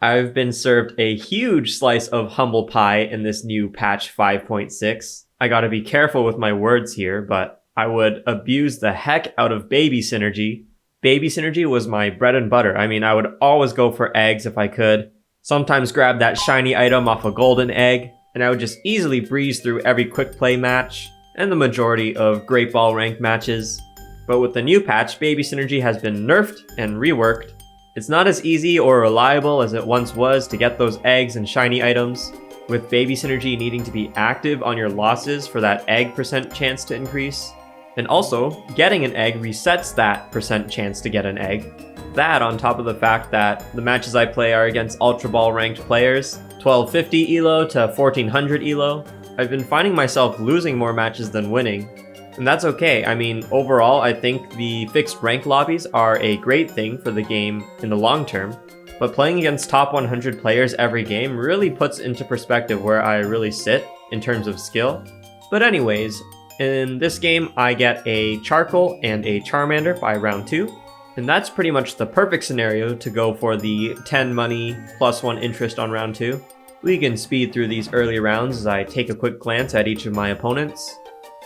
I've been served a huge slice of humble pie in this new patch 5.6. I gotta be careful with my words here, but I would abuse the heck out of baby synergy. Baby synergy was my bread and butter. I mean, I would always go for eggs if I could. Sometimes grab that shiny item off a golden egg, and I would just easily breeze through every quick play match and the majority of Great Ball ranked matches. But with the new patch, baby synergy has been nerfed and reworked. It's not as easy or reliable as it once was to get those eggs and shiny items, with baby synergy needing to be active on your losses for that egg percent chance to increase. And also, getting an egg resets that percent chance to get an egg. That on top of the fact that the matches I play are against Ultra Ball ranked players, 1250 elo to 1400 elo. I've been finding myself losing more matches than winning. And that's okay. I mean, overall, I think the fixed rank lobbies are a great thing for the game in the long term, but playing against top 100 players every game really puts into perspective where I really sit in terms of skill. But anyways, in this game, I get a Charcoal and a Charmander by round 2, and that's pretty much the perfect scenario to go for the 10 money plus 1 interest on round 2. We can speed through these early rounds as I take a quick glance at each of my opponents.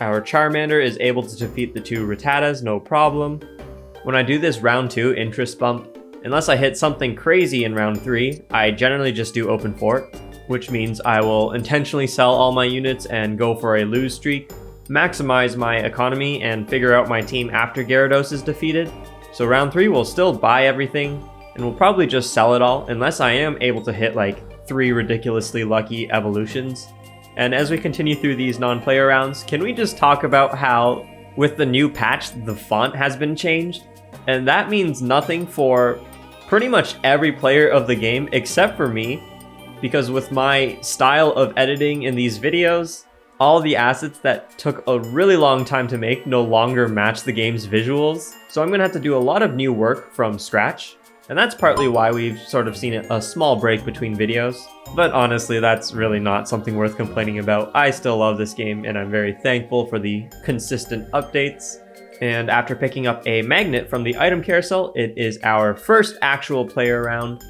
Our Charmander is able to defeat the 2 Rattatas, no problem. When I do this round 2 interest bump, unless I hit something crazy in round 3, I generally just do open fort, which means I will intentionally sell all my units and go for a lose streak, maximize my economy, and figure out my team after Gyarados is defeated. So round 3 will still buy everything, and will probably just sell it all unless I am able to hit like 3 ridiculously lucky evolutions. And as we continue through these non-player rounds, can we just talk about how, with the new patch, the font has been changed? And that means nothing for pretty much every player of the game except for me, because with my style of editing in these videos, all the assets that took a really long time to make no longer match the game's visuals. So I'm gonna have to do a lot of new work from scratch. And that's partly why we've sort of seen a small break between videos. But honestly, that's really not something worth complaining about. I still love this game, and I'm very thankful for the consistent updates. And after picking up a magnet from the item carousel, it is our first actual player round.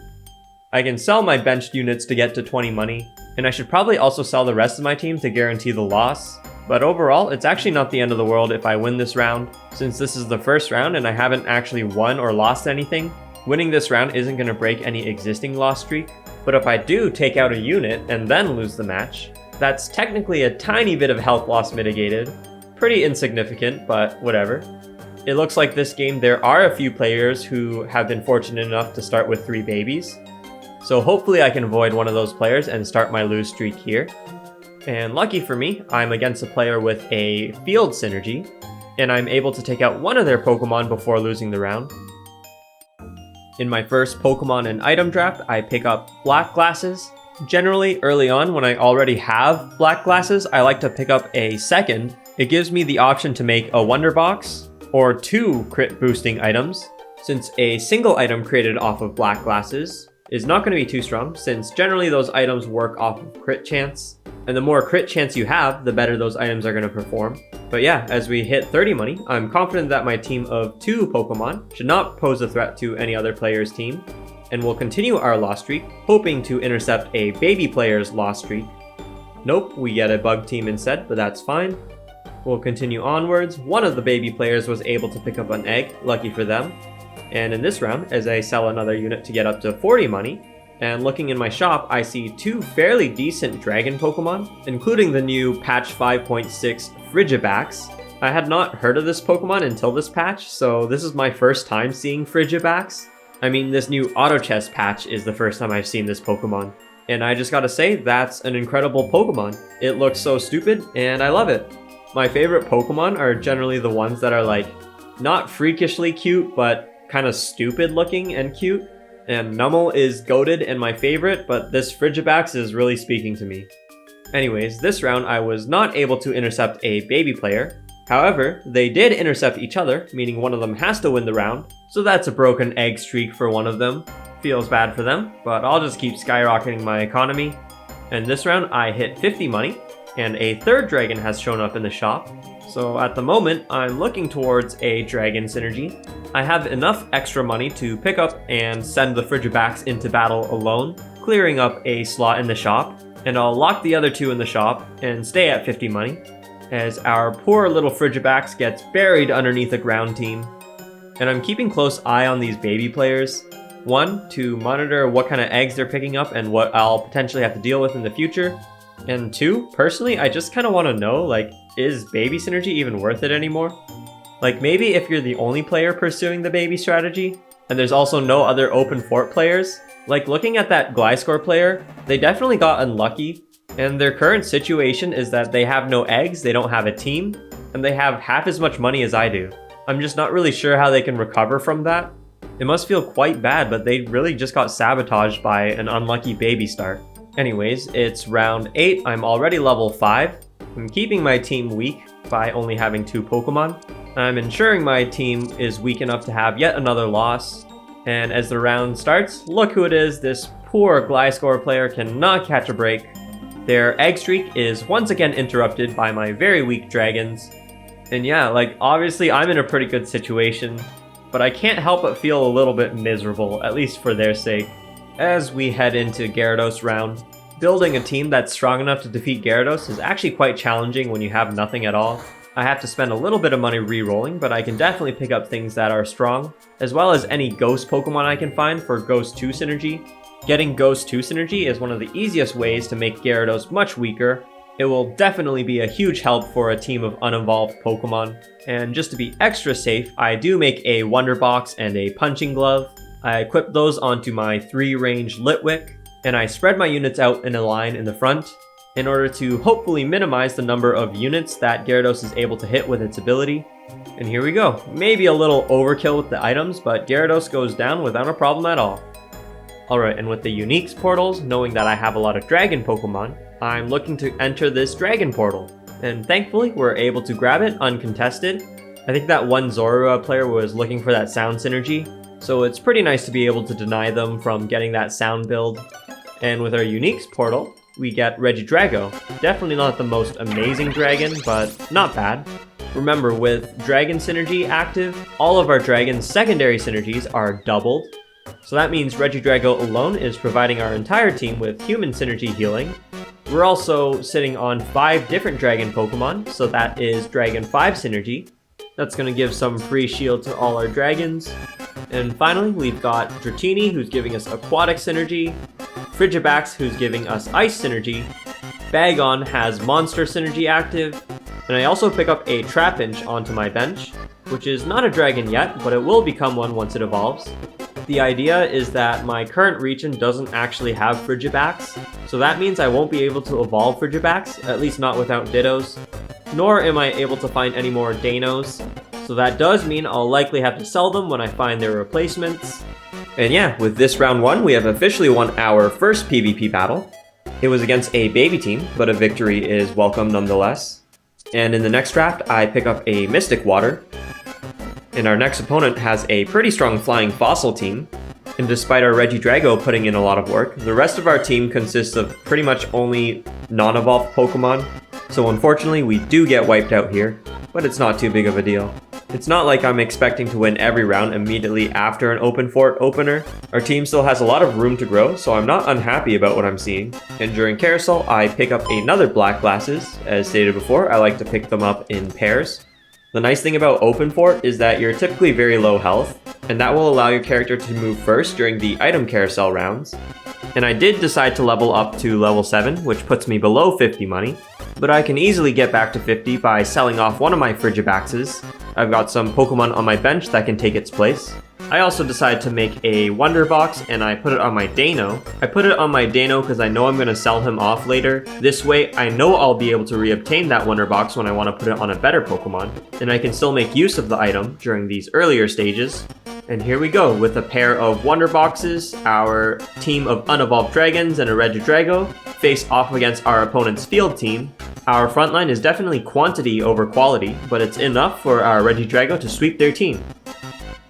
I can sell my benched units to get to 20 money, and I should probably also sell the rest of my team to guarantee the loss. But overall, it's actually not the end of the world if I win this round, since this is the first round and I haven't actually won or lost anything. Winning this round isn't going to break any existing loss streak, but if I do take out a unit and then lose the match, that's technically a tiny bit of health loss mitigated. Pretty insignificant, but whatever. It looks like this game there are a few players who have been fortunate enough to start with 3 babies. So hopefully I can avoid one of those players and start my lose streak here. And lucky for me, I'm against a player with a field synergy, and I'm able to take out one of their Pokemon before losing the round. In my first Pokemon and item draft, I pick up Black Glasses. Generally, early on when I already have Black Glasses, I like to pick up a second. It gives me the option to make a Wonder Box, or 2 crit boosting items, since a single item created off of Black Glasses is not going to be too strong, since generally those items work off of crit chance, and the more crit chance you have, the better those items are going to perform. But yeah, as we hit 30 money, I'm confident that my team of 2 Pokemon should not pose a threat to any other player's team, and we'll continue our loss streak, hoping to intercept a baby player's loss streak. Nope, we get a bug team instead, but that's fine. We'll continue onwards. One of the baby players was able to pick up an egg, lucky for them. And in this round, as I sell another unit to get up to 40 money, and looking in my shop, I see 2 fairly decent dragon Pokemon, including the new patch 5.6 Frigibax. I had not heard of this Pokemon until this patch, so this is my first time seeing Frigibax. I mean, this new Auto Chess patch is the first time I've seen this Pokemon. And I just gotta say, that's an incredible Pokemon. It looks so stupid, and I love it. My favorite Pokemon are generally the ones that are like, not freakishly cute, but kind of stupid looking and cute. And Numel is goated and my favorite, but this Frigibax is really speaking to me. Anyways, this round I was not able to intercept a baby player. However, they did intercept each other, meaning one of them has to win the round. So that's a broken egg streak for one of them. Feels bad for them, but I'll just keep skyrocketing my economy. And this round I hit 50 money, and a third dragon has shown up in the shop. So at the moment, I'm looking towards a dragon synergy. I have enough extra money to pick up and send the Frigibax into battle alone, clearing up a slot in the shop, and I'll lock the other two in the shop and stay at 50 money, as our poor little Frigibax gets buried underneath a ground team. And I'm keeping close eye on these baby players. One, to monitor what kind of eggs they're picking up and what I'll potentially have to deal with in the future. And two, personally, I just kind of want to know, like, is baby synergy even worth it anymore? Like, maybe if you're the only player pursuing the baby strategy, and there's also no other open fort players, like looking at that Gliscor player, they definitely got unlucky, and their current situation is that they have no eggs, they don't have a team, and they have half as much money as I do. I'm just not really sure how they can recover from that. It must feel quite bad, but they really just got sabotaged by an unlucky baby start. Anyways, it's round 8, I'm already level 5. I'm keeping my team weak by only having 2 Pokemon. I'm ensuring my team is weak enough to have yet another loss. And as the round starts, look who it is, this poor Gliscor player cannot catch a break. Their egg streak is once again interrupted by my very weak dragons. And yeah, like obviously I'm in a pretty good situation, but I can't help but feel a little bit miserable, at least for their sake. As we head into Gyarados round, building a team that's strong enough to defeat Gyarados is actually quite challenging when you have nothing at all. I have to spend a little bit of money re-rolling, but I can definitely pick up things that are strong, as well as any Ghost Pokemon I can find for Ghost 2 synergy. Getting Ghost 2 synergy is one of the easiest ways to make Gyarados much weaker. It will definitely be a huge help for a team of unevolved Pokemon. And just to be extra safe, I do make a Wonder Box and a Punching Glove. I equip those onto my 3-range Litwick, and I spread my units out in a line in the front in order to hopefully minimize the number of units that Gyarados is able to hit with its ability. And here we go. Maybe a little overkill with the items, but Gyarados goes down without a problem at all. Alright, and with the Uniques portals, knowing that I have a lot of Dragon Pokemon, I'm looking to enter this Dragon portal. And thankfully, we're able to grab it uncontested. I think that one Zorua player was looking for that sound synergy, so it's pretty nice to be able to deny them from getting that sound build. And with our Uniques portal, we get Regidrago. Definitely not the most amazing dragon, but not bad. Remember, with Dragon Synergy active, all of our Dragon's secondary synergies are doubled. So that means Regidrago alone is providing our entire team with human synergy healing. We're also sitting on 5 different Dragon Pokemon, so that is Dragon 5 synergy. That's going to give some free shield to all our dragons. And finally, we've got Dratini, who's giving us Aquatic synergy, Frigibax, who's giving us Ice synergy, Bagon has Monster synergy active, and I also pick up a Trapinch onto my bench, which is not a dragon yet, but it will become one once it evolves. The idea is that my current region doesn't actually have Frigibax, so that means I won't be able to evolve Frigibax, at least not without Dittos, nor am I able to find any more Danos, so that does mean I'll likely have to sell them when I find their replacements. And yeah, with this round 1, we have officially won our first PvP battle. It was against a baby team, but a victory is welcome nonetheless. And in the next draft, I pick up a Mystic Water. And our next opponent has a pretty strong Flying Fossil team. And despite our Regidrago putting in a lot of work, the rest of our team consists of pretty much only non-evolved Pokemon. So unfortunately, we do get wiped out here, but it's not too big of a deal. It's not like I'm expecting to win every round immediately after an open fort opener. Our team still has a lot of room to grow, so I'm not unhappy about what I'm seeing. And during Carousel, I pick up another Black Glasses. As stated before, I like to pick them up in pairs. The nice thing about open fort is that you're typically very low health, and that will allow your character to move first during the item carousel rounds. And I did decide to level up to level 7, which puts me below 50 money, but I can easily get back to 50 by selling off one of my Frigibaxes. I've got some Pokemon on my bench that can take its place. I also decided to make a Wonder Box and I put it on my Dano. I put it on my Dano because I know I'm going to sell him off later. This way, I know I'll be able to reobtain that Wonder Box when I want to put it on a better Pokemon, and I can still make use of the item during these earlier stages. And here we go, with a pair of Wonder Boxes, our team of unevolved dragons and a Regidrago face off against our opponent's field team. Our front line is definitely quantity over quality, but it's enough for our Regidrago to sweep their team.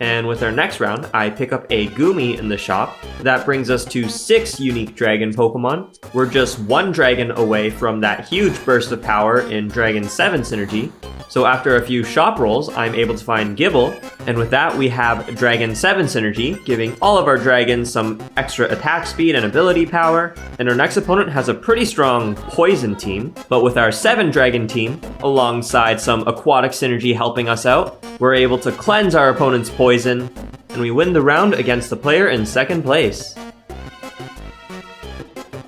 And with our next round, I pick up a Goomy in the shop. That brings us to 6 unique dragon Pokemon. We're just 1 dragon away from that huge burst of power in Dragon 7 synergy. So after a few shop rolls, I'm able to find Gible, and with that we have Dragon 7 synergy, giving all of our dragons some extra attack speed and ability power. And our next opponent has a pretty strong poison team, but with our 7 dragon team, alongside some aquatic synergy helping us out, we're able to cleanse our opponent's poison, and we win the round against the player in 2nd place.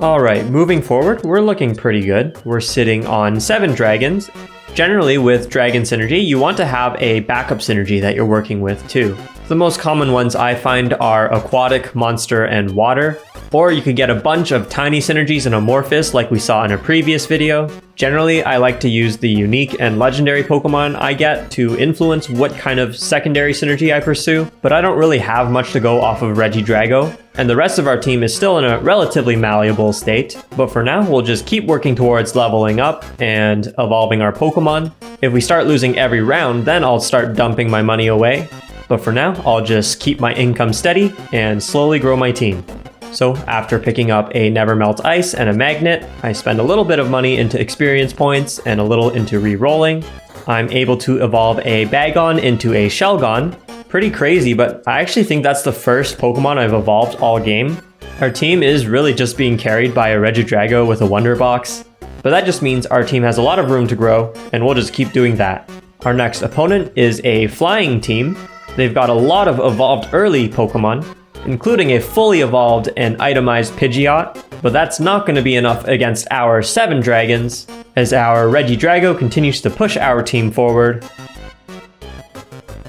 Alright, moving forward, we're looking pretty good. We're sitting on 7 dragons. Generally, with Dragon Synergy, you want to have a backup synergy that you're working with too. The most common ones I find are Aquatic, Monster, and Water. Or you could get a bunch of tiny synergies and Amorphous like we saw in a previous video. Generally, I like to use the unique and legendary Pokemon I get to influence what kind of secondary synergy I pursue, but I don't really have much to go off of Regidrago, and the rest of our team is still in a relatively malleable state. But for now, we'll just keep working towards leveling up and evolving our Pokemon. If we start losing every round, then I'll start dumping my money away. But for now, I'll just keep my income steady and slowly grow my team. So after picking up a Nevermelt Ice and a Magnet, I spend a little bit of money into experience points and a little into re-rolling. I'm able to evolve a Bagon into a Shelgon. Pretty crazy, but I actually think that's the first Pokemon I've evolved all game. Our team is really just being carried by a Regidrago with a Wonder Box, but that just means our team has a lot of room to grow, and we'll just keep doing that. Our next opponent is a flying team. They've got a lot of evolved early Pokemon, including a fully evolved and itemized Pidgeot, but that's not going to be enough against our 7 dragons, as our Regidrago continues to push our team forward.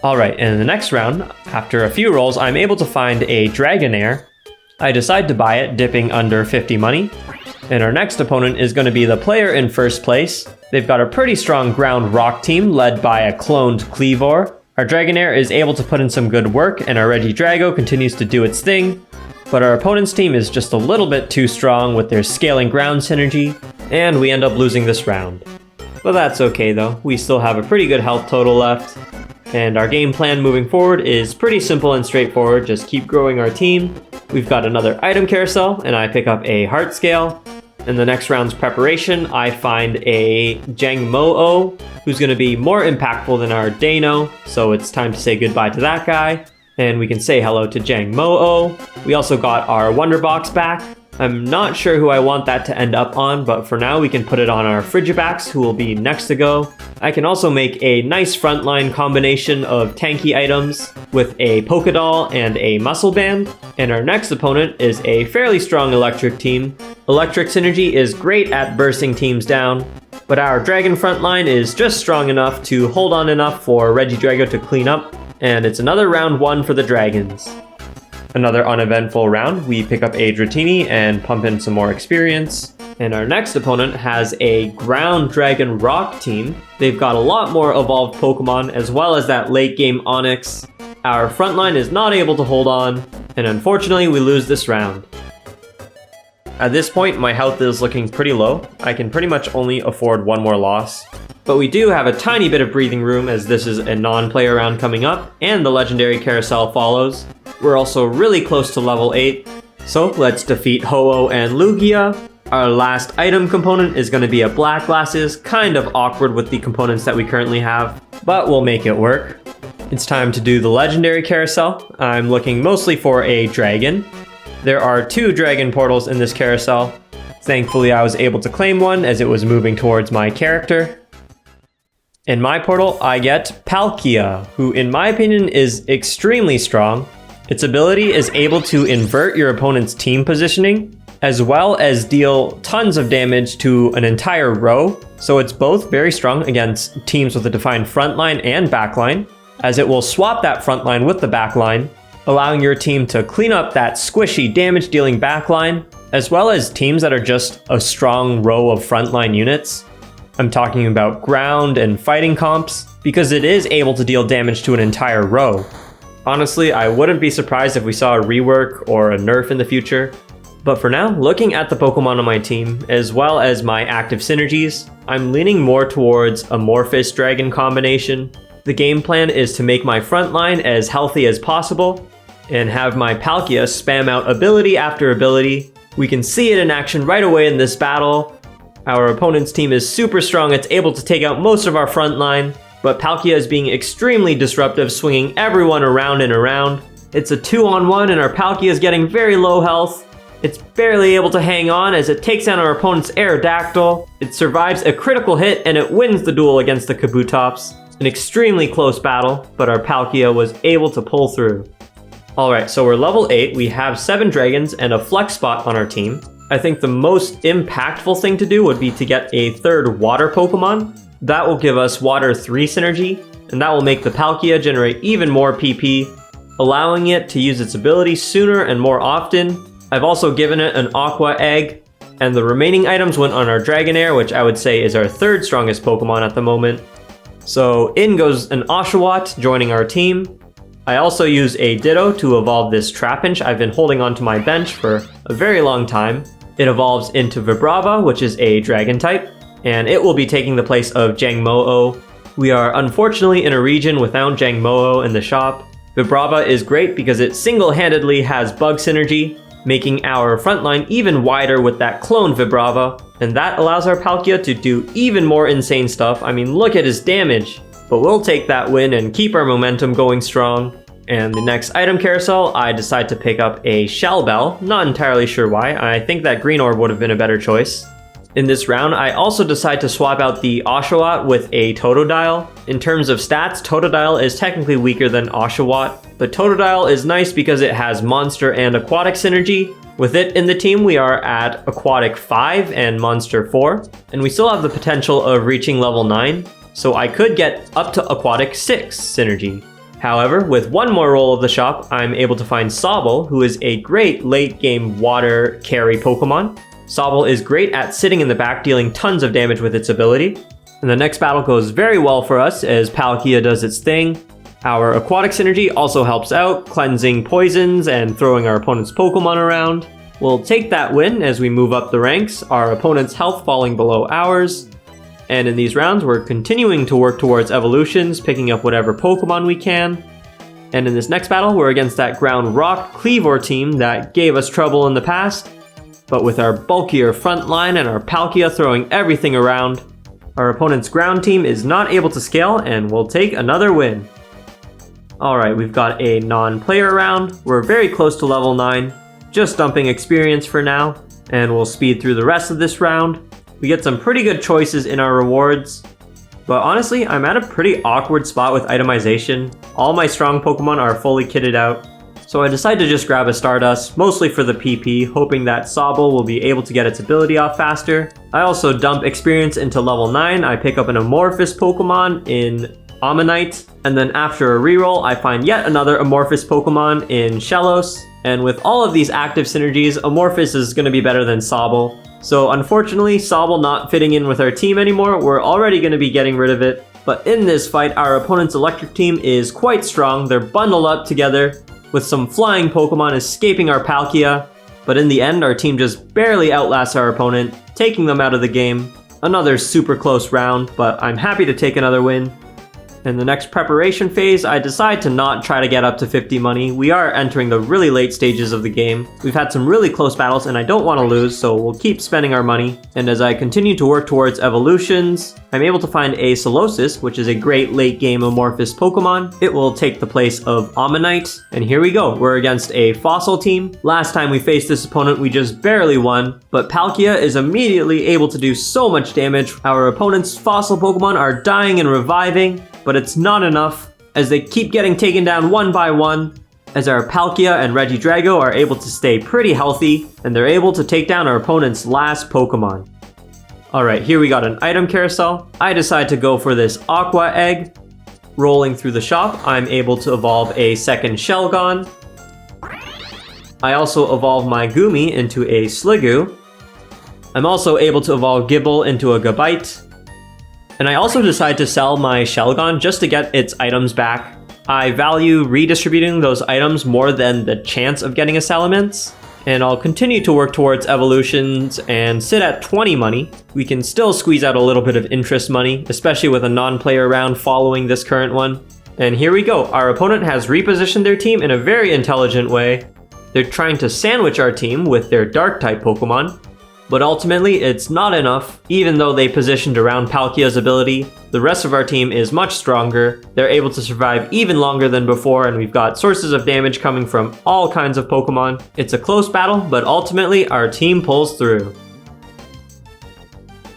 Alright, and in the next round, after a few rolls, I'm able to find a Dragonair. I decide to buy it, dipping under 50 money. And our next opponent is going to be the player in first place. They've got a pretty strong ground rock team led by a cloned Kleavor. Our Dragonair is able to put in some good work, and our Regidrago continues to do its thing, but our opponent's team is just a little bit too strong with their scaling ground synergy, and we end up losing this round. But that's okay though, we still have a pretty good health total left, and our game plan moving forward is pretty simple and straightforward, just keep growing our team. We've got another item carousel, and I pick up a heart scale. In the next round's preparation, I find a Jangmo-O, who's going to be more impactful than our Dano, so it's time to say goodbye to that guy. And we can say hello to Jangmo-O. We also got our Wonder Box back. I'm not sure who I want that to end up on, but for now we can put it on our Frigibax, who will be next to go. I can also make a nice frontline combination of tanky items with a Pokédoll and a Muscle Band. And our next opponent is a fairly strong electric team. Electric synergy is great at bursting teams down, but our Dragon frontline is just strong enough to hold on enough for Regidrago to clean up, and it's another round 1 for the Dragons. Another uneventful round, we pick up a Dratini and pump in some more experience. And our next opponent has a Ground Dragon Rock team. They've got a lot more evolved Pokemon as well as that late game Onix. Our frontline is not able to hold on, and unfortunately we lose this round. At this point, my health is looking pretty low. I can pretty much only afford 1 more loss. But we do have a tiny bit of breathing room as this is a non-player round coming up, and the legendary carousel follows. We're also really close to level 8, so let's defeat Ho-Oh and Lugia. Our last item component is going to be a Black Glasses, kind of awkward with the components that we currently have, but we'll make it work. It's time to do the legendary carousel. I'm looking mostly for a dragon. There are 2 dragon portals in this carousel. Thankfully, I was able to claim one as it was moving towards my character. In my portal, I get Palkia, who in my opinion is extremely strong. Its ability is able to invert your opponent's team positioning, as well as deal tons of damage to an entire row. So it's both very strong against teams with a defined front line and back line, as it will swap that front line with the back line, allowing your team to clean up that squishy damage-dealing backline, as well as teams that are just a strong row of frontline units. I'm talking about ground and fighting comps, because it is able to deal damage to an entire row. Honestly, I wouldn't be surprised if we saw a rework or a nerf in the future. But for now, looking at the Pokemon on my team, as well as my active synergies, I'm leaning more towards Amorphous Dragon combination. The game plan is to make my front line as healthy as possible and have my Palkia spam out ability after ability. We can see it in action right away in this battle. Our opponent's team is super strong, it's able to take out most of our front line, but Palkia is being extremely disruptive, swinging everyone around and around. It's a 2-on-1 and our Palkia is getting very low health. It's barely able to hang on as it takes down our opponent's Aerodactyl. It survives a critical hit and it wins the duel against the Kabutops. An extremely close battle, but our Palkia was able to pull through. Alright, so we're level 8, we have 7 dragons and a flex spot on our team. I think the most impactful thing to do would be to get a 3rd water Pokemon. That will give us Water 3 synergy, and that will make the Palkia generate even more PP, allowing it to use its ability sooner and more often. I've also given it an Aqua Egg, and the remaining items went on our Dragonair, which I would say is our 3rd strongest Pokemon at the moment. So in goes an Oshawott joining our team. I also use a Ditto to evolve this Trapinch I've been holding onto my bench for a very long time. It evolves into Vibrava, which is a Dragon type, and it will be taking the place of Jangmo-o. We are unfortunately in a region without Jangmo-o in the shop. Vibrava is great because it single-handedly has Bug Synergy, making our front line even wider with that clone Vibrava, and that allows our Palkia to do even more insane stuff. I mean, look at his damage! But we'll take that win and keep our momentum going strong. And the next item carousel, I decide to pick up a Shell Bell. Not entirely sure why. I think that Green Orb would have been a better choice. In this round, I also decide to swap out the Oshawott with a Totodile. In terms of stats, Totodile is technically weaker than Oshawott, but Totodile is nice because it has Monster and Aquatic synergy. With it in the team, we are at Aquatic 5 and Monster 4, and we still have the potential of reaching level 9, so I could get up to Aquatic 6 synergy. However, with one more roll of the shop, I'm able to find Sobble, who is a great late-game water carry Pokemon. Sobble is great at sitting in the back, dealing tons of damage with its ability. And the next battle goes very well for us as Palkia does its thing. Our Aquatic synergy also helps out, cleansing poisons and throwing our opponent's Pokemon around. We'll take that win as we move up the ranks, our opponent's health falling below ours. And in these rounds, we're continuing to work towards evolutions, picking up whatever Pokemon we can. And in this next battle, we're against that Ground Rock Cleavor team that gave us trouble in the past. But with our bulkier front line and our Palkia throwing everything around, our opponent's ground team is not able to scale and will take another win. Alright, we've got a non-player round. We're very close to level 9, just dumping experience for now, and we'll speed through the rest of this round. We get some pretty good choices in our rewards, but honestly, I'm at a pretty awkward spot with itemization. All my strong Pokemon are fully kitted out, so I decide to just grab a Stardust, mostly for the PP, hoping that Sobble will be able to get its ability off faster. I also dump experience into level 9, I pick up an Amorphous Pokemon in Ammonite, and then after a reroll, I find yet another Amorphous Pokemon in Shellos, and with all of these active synergies, Amorphous is going to be better than Sobble. So unfortunately, Sobble not fitting in with our team anymore, we're already going to be getting rid of it. But in this fight, our opponent's electric team is quite strong, they're bundled up together, with some flying Pokemon escaping our Palkia. But in the end, our team just barely outlasts our opponent, taking them out of the game. Another super close round, but I'm happy to take another win. In the next preparation phase, I decide to not try to get up to 50 money. We are entering the really late stages of the game. We've had some really close battles and I don't want to lose, so we'll keep spending our money. And as I continue to work towards evolutions, I'm able to find a Solosis, which is a great late game Amorphous Pokemon. It will take the place of Ammonite. And here we go, we're against a Fossil team. Last time we faced this opponent, we just barely won, but Palkia is immediately able to do so much damage. Our opponent's Fossil Pokemon are dying and reviving, but it's not enough, as they keep getting taken down one by one, as our Palkia and Regidrago are able to stay pretty healthy, and they're able to take down our opponent's last Pokemon. Alright, here we got an item carousel. I decide to go for this Aqua Egg. Rolling through the shop, I'm able to evolve a second Shelgon. I also evolve my Gumi into a Sliggoo. I'm also able to evolve Gible into a Gabite. And I also decide to sell my Shelgon just to get its items back. I value redistributing those items more than the chance of getting a Salamence. And I'll continue to work towards evolutions and sit at 20 money. We can still squeeze out a little bit of interest money, especially with a non-player round following this current one. And here we go. Our opponent has repositioned their team in a very intelligent way. They're trying to sandwich our team with their Dark-type Pokemon. But ultimately, it's not enough. Even though they positioned around Palkia's ability, the rest of our team is much stronger. They're able to survive even longer than before, and we've got sources of damage coming from all kinds of Pokemon. It's a close battle, but ultimately, our team pulls through.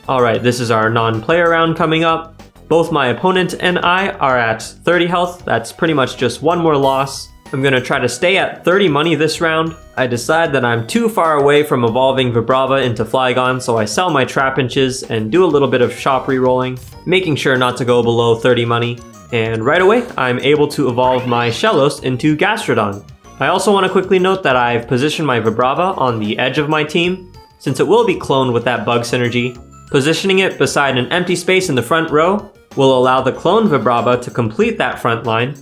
Alright, this is our non-player round coming up. Both my opponent and I are at 30 health. That's pretty much just one more loss. I'm gonna try to stay at 30 money this round. I decide that I'm too far away from evolving Vibrava into Flygon, so I sell my Trapinches and do a little bit of shop rerolling, making sure not to go below 30 money. And right away, I'm able to evolve my Shellos into Gastrodon. I also want to quickly note that I've positioned my Vibrava on the edge of my team, since it will be cloned with that bug synergy. Positioning it beside an empty space in the front row will allow the cloned Vibrava to complete that front line.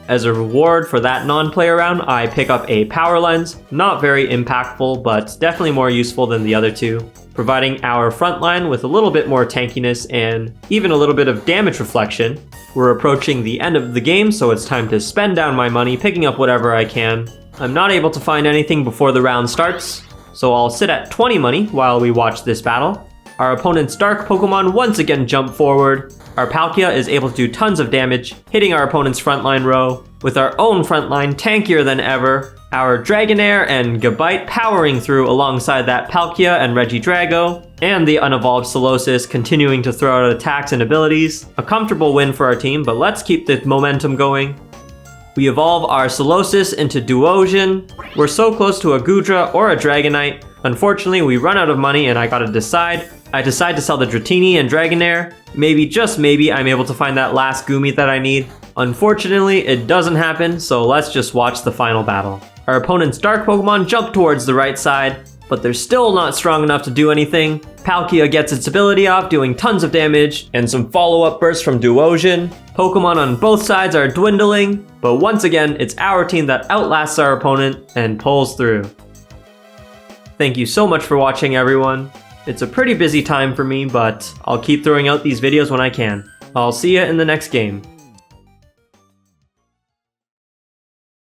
As a reward for that non-player round, I pick up a Power Lens, not very impactful, but definitely more useful than the other two, providing our front line with a little bit more tankiness and even a little bit of damage reflection. We're approaching the end of the game, so it's time to spend down my money, picking up whatever I can. I'm not able to find anything before the round starts, so I'll sit at 20 money while we watch this battle. Our opponent's Dark Pokemon once again jump forward. Our Palkia is able to do tons of damage, hitting our opponent's frontline row, with our own frontline tankier than ever. Our Dragonair and Gabite powering through alongside that Palkia and Regidrago, and the unevolved Solosis continuing to throw out attacks and abilities. A comfortable win for our team, but let's keep the momentum going. We evolve our Solosis into Duosion. We're so close to a Gudra or a Dragonite. Unfortunately, we run out of money and I gotta decide. I decide to sell the Dratini and Dragonair. Maybe, just maybe, I'm able to find that last Gumi that I need. Unfortunately, it doesn't happen, so let's just watch the final battle. Our opponent's Dark Pokemon jump towards the right side, but they're still not strong enough to do anything. Palkia gets its ability off, doing tons of damage, and some follow-up bursts from Duosion. Pokemon on both sides are dwindling, but once again, it's our team that outlasts our opponent and pulls through. Thank you so much for watching, everyone. It's a pretty busy time for me, but I'll keep throwing out these videos when I can. I'll see you in the next game.